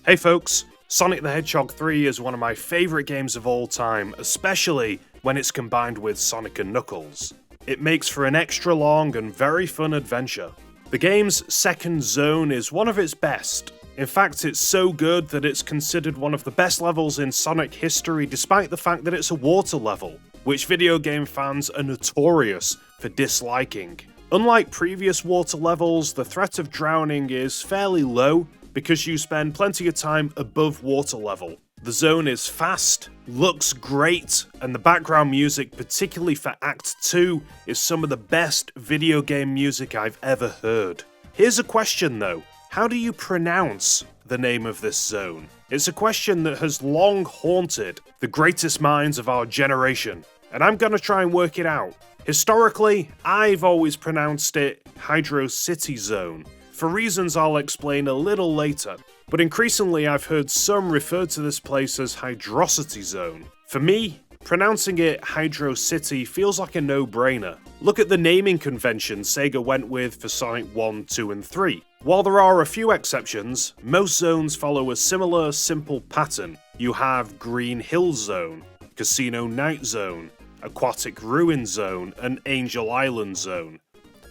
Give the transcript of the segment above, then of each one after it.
Hey folks, Sonic the Hedgehog 3 is one of my favourite games of all time, especially when it's combined with Sonic and Knuckles. It makes for an extra long and very fun adventure. The game's second zone is one of its best. In fact, it's so good that it's considered one of the best levels in Sonic history despite the fact that it's a water level, which video game fans are notorious for disliking. Unlike previous water levels, the threat of drowning is fairly low because you spend plenty of time above water level. The zone is fast, looks great, and the background music, particularly for Act 2, is some of the best video game music I've ever heard. Here's a question though, how do you pronounce the name of this zone? It's a question that has long haunted the greatest minds of our generation, and I'm gonna try and work it out. Historically, I've always pronounced it HydroSSity Zone, for reasons I'll explain a little later, but increasingly I've heard some refer to this place as Hydrocity Zone. For me, pronouncing it HydroSSity feels like a no-brainer. Look at the naming convention Sega went with for Sonic 1, 2, and 3. While there are a few exceptions, most zones follow a similar, simple pattern. You have Green Hill Zone, Casino Night Zone, Aquatic Ruin Zone, and Angel Island Zone.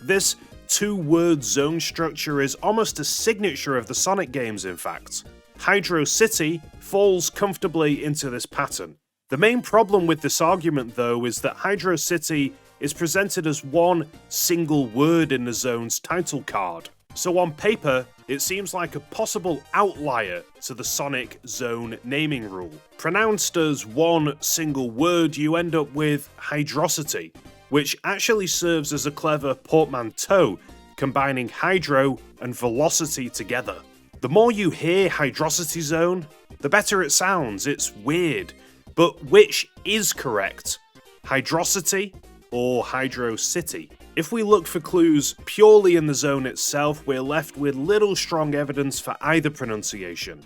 This two-word zone structure is almost a signature of the Sonic games, in fact. HydroSSity falls comfortably into this pattern. The main problem with this argument, though, is that HydroSSity is presented as one single word in the zone's title card. So on paper, it seems like a possible outlier to the Sonic zone naming rule. Pronounced as one single word, you end up with Hydrocity, which actually serves as a clever portmanteau, combining hydro and velocity together. The more you hear Hydrocity Zone, the better it sounds. It's weird. But which is correct? Hydrocity or HydroSSity? If we look for clues purely in the zone itself, we're left with little strong evidence for either pronunciation.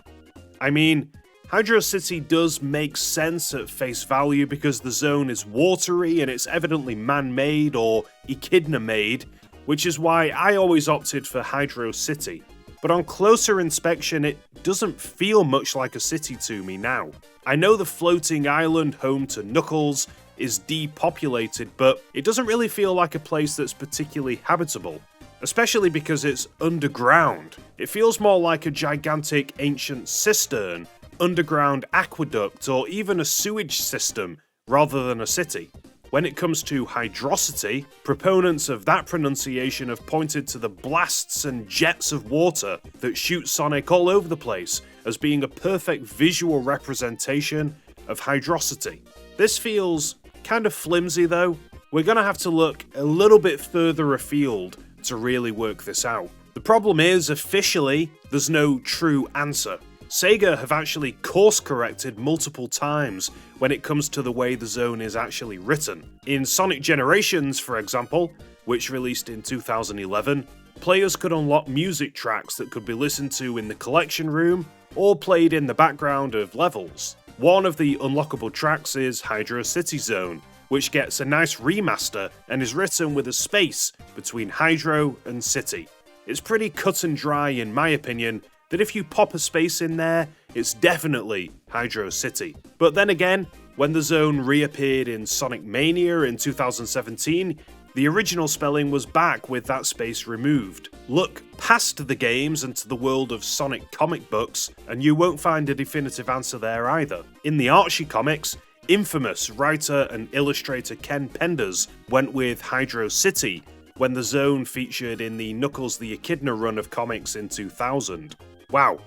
I mean, HydroSSity does make sense at face value because the zone is watery and it's evidently man-made or echidna-made, which is why I always opted for HydroSSity. But on closer inspection, it doesn't feel much like a city to me now. I know the floating island home to Knuckles is depopulated, but it doesn't really feel like a place that's particularly habitable, especially because it's underground. It feels more like a gigantic ancient cistern, underground aqueduct, or even a sewage system rather than a city. When it comes to Hydrocity, proponents of that pronunciation have pointed to the blasts and jets of water that shoot Sonic all over the place as being a perfect visual representation of Hydrocity. This feels kind of flimsy though. We're gonna have to look a little bit further afield to really work this out. The problem is, officially, there's no true answer. Sega have actually course-corrected multiple times when it comes to the way the zone is actually written. In Sonic Generations, for example, which released in 2011, players could unlock music tracks that could be listened to in the collection room or played in the background of levels. One of the unlockable tracks is HydroSSity Zone, which gets a nice remaster and is written with a space between Hydro and City. It's pretty cut and dry in my opinion, that if you pop a space in there, it's definitely HydroSSity. But then again, when the zone reappeared in Sonic Mania in 2017, the original spelling was back with that space removed. Look past the games and to the world of Sonic comic books, and you won't find a definitive answer there either. In the Archie comics, infamous writer and illustrator Ken Penders went with HydroSSity when the zone featured in the Knuckles the Echidna run of comics in 2000. Wow,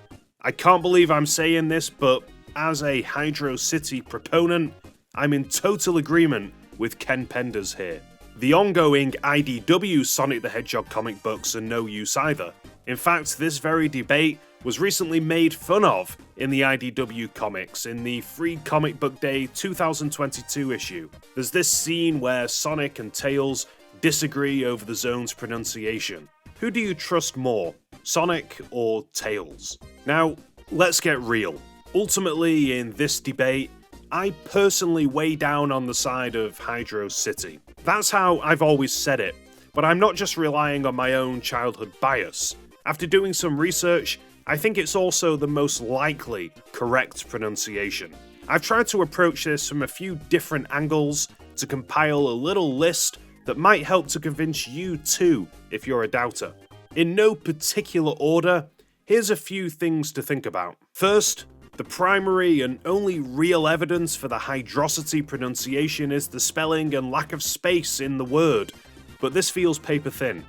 I can't believe I'm saying this, but as a HydroSSity proponent, I'm in total agreement with Ken Penders here. The ongoing IDW Sonic the Hedgehog comic books are no use either. In fact, this very debate was recently made fun of in the IDW comics in the Free Comic Book Day 2022 issue. There's this scene where Sonic and Tails disagree over the zone's pronunciation. Who do you trust more, Sonic or Tails? Now, let's get real. Ultimately, in this debate, I personally weigh down on the side of HydroSSity. That's how I've always said it, but I'm not just relying on my own childhood bias. After doing some research, I think it's also the most likely correct pronunciation. I've tried to approach this from a few different angles to compile a little list that might help to convince you too if you're a doubter. In no particular order, here's a few things to think about. First, the primary and only real evidence for the Hydrocity pronunciation is the spelling and lack of space in the word, but this feels paper thin.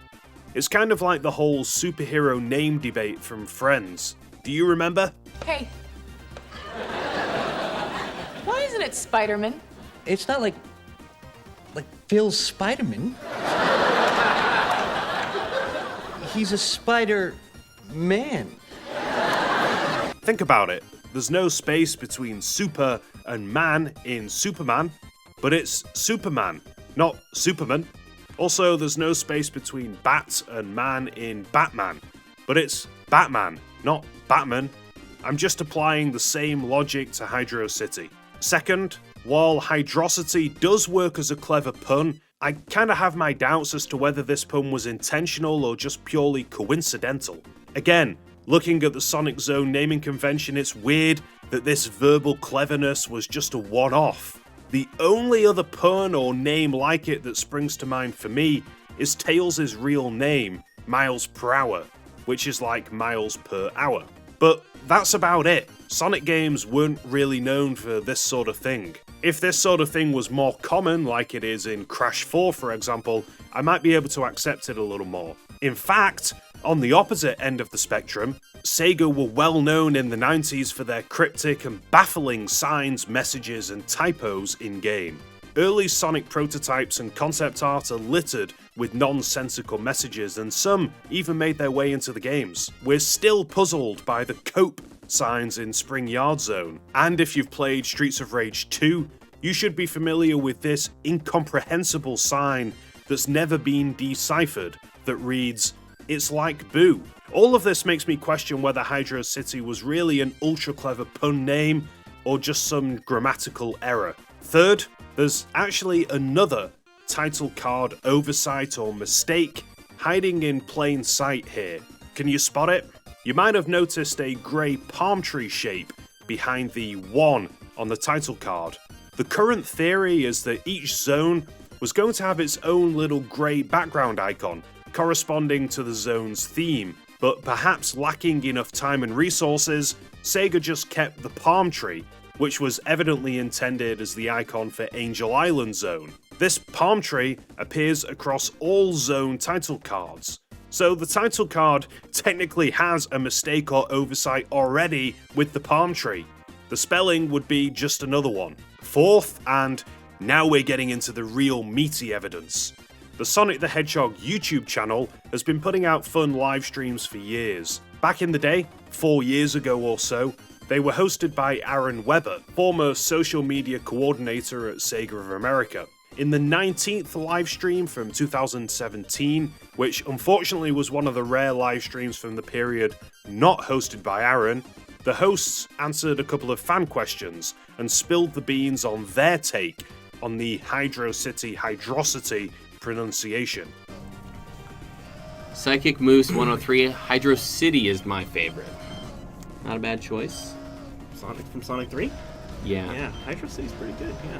It's kind of like the whole superhero name debate from Friends. Do you remember? Hey. Why isn't it Spider-Man? It's not like Phil Spider-Man. He's a Spider-Man. Think about it. There's no space between super and man in Superman, but it's Superman, not Superman. Also, there's no space between bat and man in Batman, but it's Batman, not Batman. I'm just applying the same logic to HydroSSity. Second, while Hydrocity does work as a clever pun, I kinda have my doubts as to whether this pun was intentional or just purely coincidental. Again, looking at the Sonic Zone naming convention, it's weird that this verbal cleverness was just a one-off. The only other pun or name like it that springs to mind for me is Tails' real name, Miles Per Hour, which is like miles per hour. But that's about it. Sonic games weren't really known for this sort of thing. If this sort of thing was more common, like it is in Crash 4 for example, I might be able to accept it a little more. In fact, on the opposite end of the spectrum, Sega were well known in the 90s for their cryptic and baffling signs, messages, and typos in-game. Early Sonic prototypes and concept art are littered with nonsensical messages, and some even made their way into the games. We're still puzzled by the cope signs in Spring Yard Zone, and if you've played Streets of Rage 2, you should be familiar with this incomprehensible sign that's never been deciphered that reads, "It's like Boo." All of this makes me question whether HydroSSity was really an ultra clever pun name or just some grammatical error. Third, there's actually another title card oversight or mistake hiding in plain sight here. Can you spot it? You might have noticed a grey palm tree shape behind the 1 on the title card. The current theory is that each zone was going to have its own little grey background icon corresponding to the zone's theme, but perhaps lacking enough time and resources, Sega just kept the palm tree, which was evidently intended as the icon for Angel Island Zone. This palm tree appears across all zone title cards. So the title card technically has a mistake or oversight already with the palm tree. The spelling would be just another one. Fourth, and now we're getting into the real meaty evidence. The Sonic the Hedgehog YouTube channel has been putting out fun live streams for years. Back in the day, 4 years ago or so, they were hosted by Aaron Weber, former social media coordinator at Sega of America. In the 19th live stream from 2017, which unfortunately was one of the rare live streams from the period not hosted by Aaron, the hosts answered a couple of fan questions and spilled the beans on their take on the Hydrocity pronunciation. Psychic Moose 103, HydroSSity is my favorite. Not a bad choice. Sonic from Sonic 3? Yeah. Yeah, HydroCity's pretty good, yeah.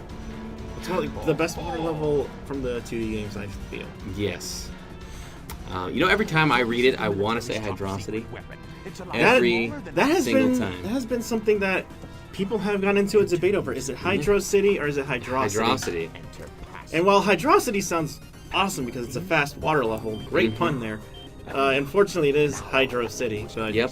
It's one of the best water level from the 2D games, I feel. Yes. Every time I read it, I want to say HydroSSity. That has single been time. That has been something that people have gone into a debate over. Is it HydroCity or is it HydroSSity? HydroSSity. And while HydroSSity sounds awesome because it's a fast water level, great pun there. Unfortunately, it is HydroCity. So Yep.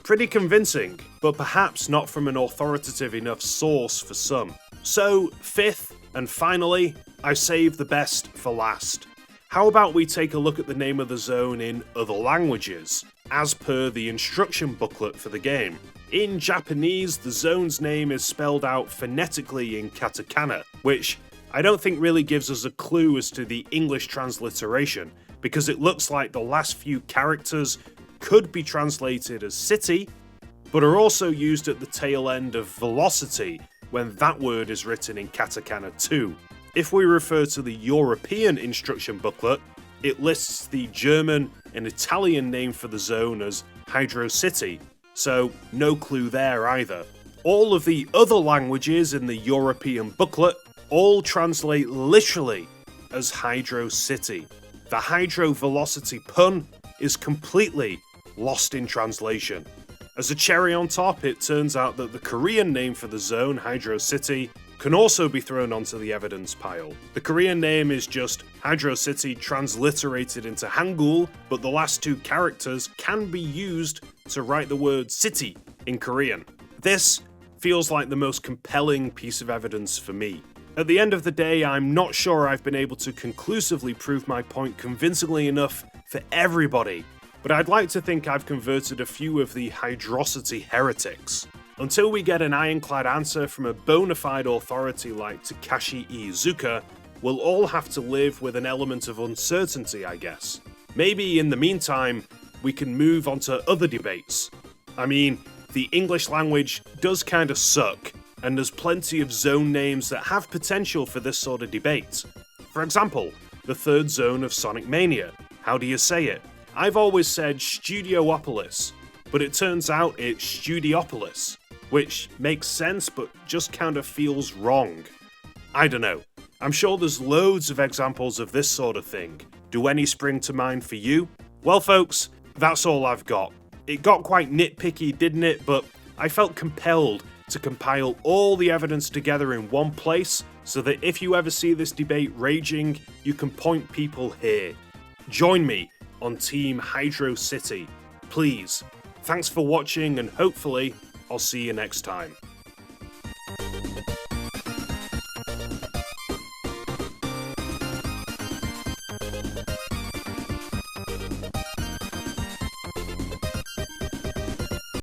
Pretty convincing, but perhaps not from an authoritative enough source for some. So, fifth, and finally, I saved the best for last. How about we take a look at the name of the zone in other languages, as per the instruction booklet for the game. In Japanese, the zone's name is spelled out phonetically in katakana, which I don't think really gives us a clue as to the English transliteration, because it looks like the last few characters could be translated as city, but are also used at the tail end of velocity when that word is written in katakana too. If we refer to the European instruction booklet, it lists the German and Italian name for the zone as HydroCity, so no clue there either. All of the other languages in the European booklet all translate literally as HydroSSity. The hydro velocity pun is completely lost in translation. As a cherry on top, it turns out that the Korean name for the zone, HydroSSity, can also be thrown onto the evidence pile. The Korean name is just HydroSSity transliterated into Hangul, but the last two characters can be used to write the word city in Korean. This feels like the most compelling piece of evidence for me. At the end of the day, I'm not sure I've been able to conclusively prove my point convincingly enough for everybody, but I'd like to think I've converted a few of the HydroSSity heretics. Until we get an ironclad answer from a bona fide authority like Takashi Iizuka, we'll all have to live with an element of uncertainty, I guess. Maybe in the meantime, we can move on to other debates. I mean, the English language does kinda suck, and there's plenty of zone names that have potential for this sort of debate. For example, the third zone of Sonic Mania. How do you say it? I've always said Studiopolis, but it turns out it's Studiopolis, which makes sense but just kind of feels wrong. I don't know. I'm sure there's loads of examples of this sort of thing. Do any spring to mind for you? Well folks, that's all I've got. It got quite nitpicky, didn't it? But I felt compelled to compile all the evidence together in one place so that if you ever see this debate raging, you can point people here. Join me on Team HydroSSity. Please. Thanks for watching and hopefully I'll see you next time.